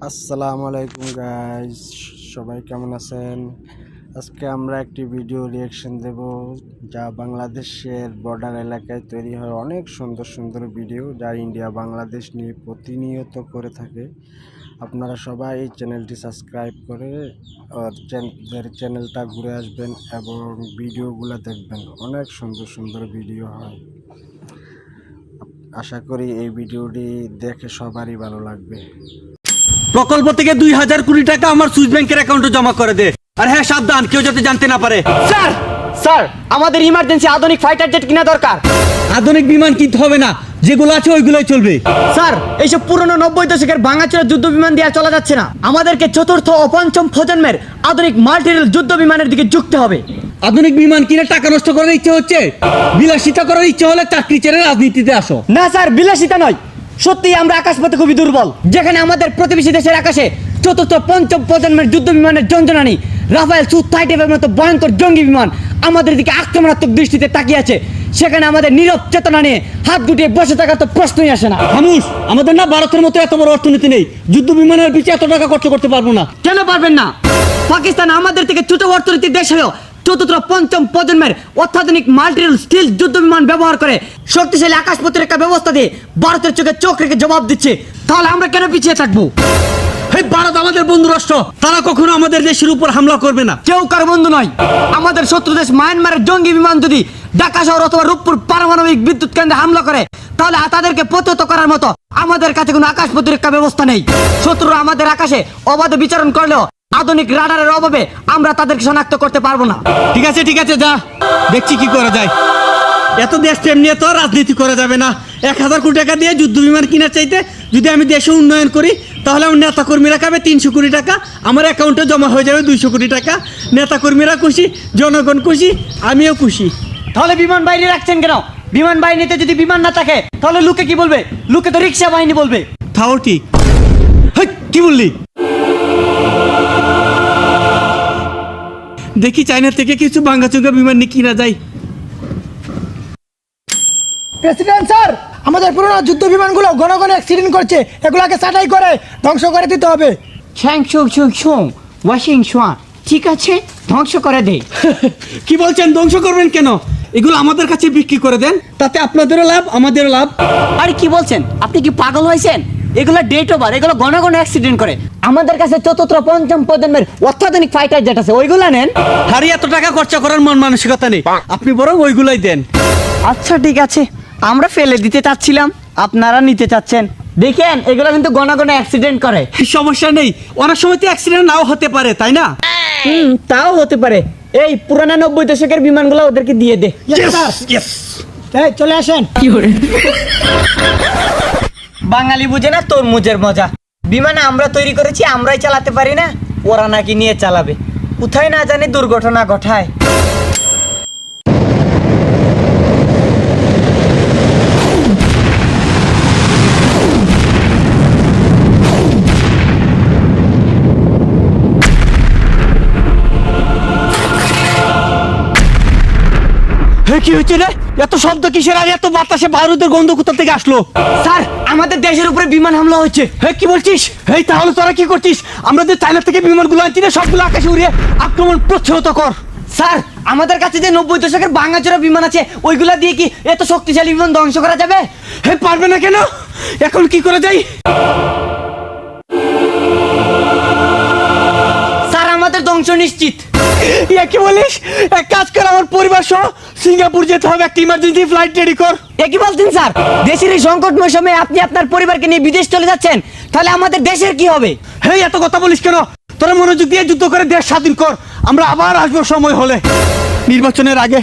আসসালামু আলাইকুম গাইস, সবাই কেমন আছেন? আজকে আমরা একটি ভিডিও রিয়াকশন দেব যা বাংলাদেশের বর্ডার এলাকায় তৈরি হয় অনেক সুন্দর সুন্দর ভিডিও যা ইন্ডিয়া বাংলাদেশ নিয়ে প্রতিনিয়ত করে থাকে। আপনারা সবাই এই চ্যানেলটি সাবস্ক্রাইব করে চ্যানেলটা ঘুরে আসবেন এবং ভিডিওগুলো দেখবেন। অনেক সুন্দর সুন্দর ভিডিও হয়। আশা করি এই ভিডিওটি দেখে সবারই ভালো লাগবে। প্রকল্প থেকে 2000 কোটি টাকা আমার সুইস ব্যাংকের অ্যাকাউন্টে জমা করে দে। আর হ্যাঁ, সাবধান, কেউ যাতে জানতে না পারে। স্যার আমাদের ইমার্জেন্সি আধুনিক ফাইটার জেট কিনা দরকার। আধুনিক বিমান কিনতে হবে না, যেগুলো আছে ওইগুলোই চলবে। স্যার এইসব পুরনো 90 দশকের ভাঙাচোরা যুদ্ধ বিমান দিয়ে চলা যাচ্ছে না। আমাদেরকে চতুর্থ ও পঞ্চম প্রজন্মের আধুনিক মাল্টিরেল যুদ্ধ বিমানের দিকে ঝুঁকতে হবে। আধুনিক বিমান কিনে টাকা নষ্ট করার ইচ্ছে হচ্ছে? বিলাসিতা করার ইচ্ছে হলে চাকরি ছেড়ে রাজনীতিতে আসো। না স্যার, বিলাসিতা নয়, সত্যি আমরা আকাশপথে খুবই দুর্বল। যেখানে আমাদের প্রতিবেশী দেশের আকাশে চতুর্থ পঞ্চম প্রজন্মের যুদ্ধ বিমানের জঞ্জনানি রাফায়েল সু-35 মতো ভয়ঙ্কর জঙ্গি বিমান আমাদের দিকে আক্রমণাত্মক দৃষ্টিতে তাকিয়ে আছে, সেখানে আমাদের নীরব চেতনা নিয়ে হাত গুটিয়ে বসে থাকার তো প্রশ্নই আসে না। খামুশ, আমাদের না ভারতের মতো এত বড় অর্থনীতি নেই, যুদ্ধ বিমানের পিছিয়ে এত টাকা খরচ করতে পারবো না। কেন পারবেন না? পাকিস্তান আমাদের থেকে ছোট অর্থনীতির দেশ হয়েও চতুর্থ পঞ্চম প্রজন্মের অত্যাধুনিক মাল্টিরেল স্টিল যুদ্ধ বিমান ব্যবহার করে শক্তিশালী আকাশ প্রতিরক্ষা ব্যবস্থা দিয়ে ভারতের চোখে চোখ রেখে জবাব দিচ্ছে। তাহলে আমরা কেন পিছিয়ে থাকবো? এই ভারত আমাদের বন্ধু রাষ্ট্র, তারা কখনো আমাদের দেশের উপর হামলা করবে না। কেউ কার বন্ধু নয়। আমাদের শত্রু দেশ মায়ানমারের জঙ্গি বিমান যদি ঢাকা শহর অথবা রূপপুর পারমাণবিক বিদ্যুৎ কেন্দ্রে হামলা করে, তাহলে তাদেরকে প্রতিহত করার মতো আমাদের কাছে কোনো আকাশ প্রতিরক্ষা ব্যবস্থা নেই। শত্রুরা আমাদের আকাশে অবাধে বিচরণ করলেও আধুনিক রাডারের অভাবে আমরা তাদেরকে শনাক্ত করতে পারবো না। ঠিক আছে, যা দেখছি কি করা যায়। এত দেশ প্রেম নিয়ে তো রাজনীতি করা যাবে না। 1000 কোটি টাকা দিয়ে যুদ্ধ বিমান কেনার চাইতে যদি আমি দেশে উন্নয়ন করি, তাহলে আমার নেতা কর্মীরা খাবে 300 কোটি টাকা, আমার অ্যাকাউন্টে জমা হয়ে যাবে 200 কোটি টাকা। নেতা কর্মীরা খুশি, জনগণ খুশি, আমিও খুশি। তাহলে বিমান বাহিনী রাখছেন কেন? বিমান বাহিনীতে যদি বিমান না থাকে তাহলে লোকে কি বলবে? লোকে তো রিক্সা বাহিনী বলবে। তাও ঠিক। কি বললি? দেখি চায়না থেকে কিছু ভাঙ্গাচোঙ্গা বিমান নিয়ে কিনা যায়। প্রেসিডেন্ট স্যার, আমাদের পুরোনো যুদ্ধ বিমানগুলো ঘন ঘন অ্যাক্সিডেন্ট করছে, এগুলোকে ছাঁটাই করে ধ্বংস করে দিতে হবে। ঠিক আছে, ধ্বংস করে দে। কি বলছেন? ধ্বংস করবেন কেন? এগুলো আমাদের কাছে বিক্রি করে দেন, তাতে আপনাদেরও লাভ, আমাদেরও লাভ। আরে কি বলছেন? আপনি কি পাগল হয়েছেন? এগুলো ডেট ওভার, এগুলো ঘন ঘন অ্যাক্সিডেন্ট করে। আমাদের কাছে চতুর্থ পঞ্চম প্রজন্মের অত্যাধুনিক ফাইটার জেট আছে, ওইগুলো নেন। আরে এত টাকা খরচা করার মন মানসিকতা নেই, আপনি বরং ওইগুলাই দেন। আচ্ছা ঠিক আছে, আমরা ফেলে দিতে চাচ্ছিলাম, আপনারা নিতে চাচ্ছেন। দেখেন এগুলো কিন্তু ঘন ঘন অ্যাক্সিডেন্ট করে। সমস্যা নেই, অনেক সময় তো অ্যাক্সিডেন্ট নাও হতে পারে, তাই না? তাও হতে পারে। এই পুরানা 90 দশকের বিমানগুলো ওদেরকে দিয়ে দে। এই চলে আসেন। বাঙালি বুঝে না তরমুজের মজা। বিমান আমরা তৈরি করেছি, আমরাই চালাতে পারি না, ওরা নাকি নিয়ে চালাবে। কোথায় না জানি দুর্ঘটনা ঘটায়। কি হচ্ছে রে? এত শব্দ কিসের? আর এত বাতাসে বারুদের গন্ধ কোথা থেকে আসলো? স্যার আমাদের দেশের উপরে বিমান হামলা হচ্ছে। কি বলছিস? তাহলে তোরা কি করছিস? আমরা যে চায়না থেকে বিমানগুলো আনছি না, সবগুলো আকাশে উড়িয়ে আক্রমণ প্রতিহত কর। স্যার আমাদের কাছে যে 90 দশকের ভাঙাচোরা বিমান আছে, ওইগুলা দিয়ে কি এত শক্তিশালী বিমান ধ্বংস করা যাবে? পারবে না কেন? এখন কি করা যায়? স্যার আমাদের ধ্বংস নিশ্চিত। কি বলিস? এক কাজ কর, আমার পরিবার সহ সিঙ্গাপুর যেতে হবে, একটা ইমার্জেন্সি ফ্লাইট রেডি কর। কি বলছেন স্যার? দেশের এই সংকটময় সময়ে আপনি আপনার পরিবারকে নিয়ে বিদেশ চলে যাচ্ছেন, তাহলে আমাদের দেশের কি হবে? এত কথা বলিস কেন? তোরা মনোযোগ দিয়ে যুদ্ধ করে দেশ স্বাধীন কর, আমরা আবার আসবো সময় হলে, নির্বাচনের আগে।